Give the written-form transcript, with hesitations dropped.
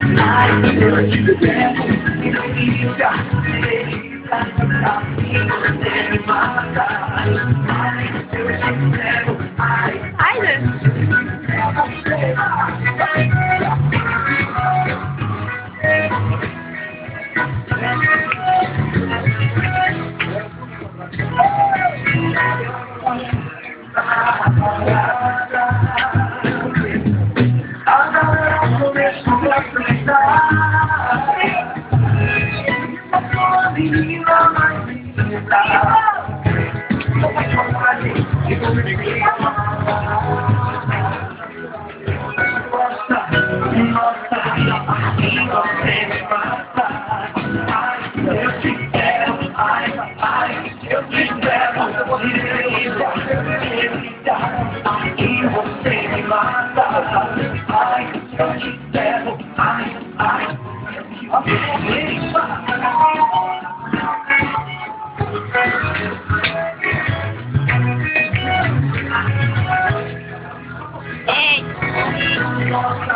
Ai, eu te pego, delícia, delícia, assim você me mata. Ai, eu te pego, ai, Ai, gente. agora começo a pensar. Uma menina mais linda. Nossa, assim você me mata. Ai, eu te quero, ai, eu te quero. Delícia, assim você me mata. Ai, eu te quero, ai, eu te quero. Ei.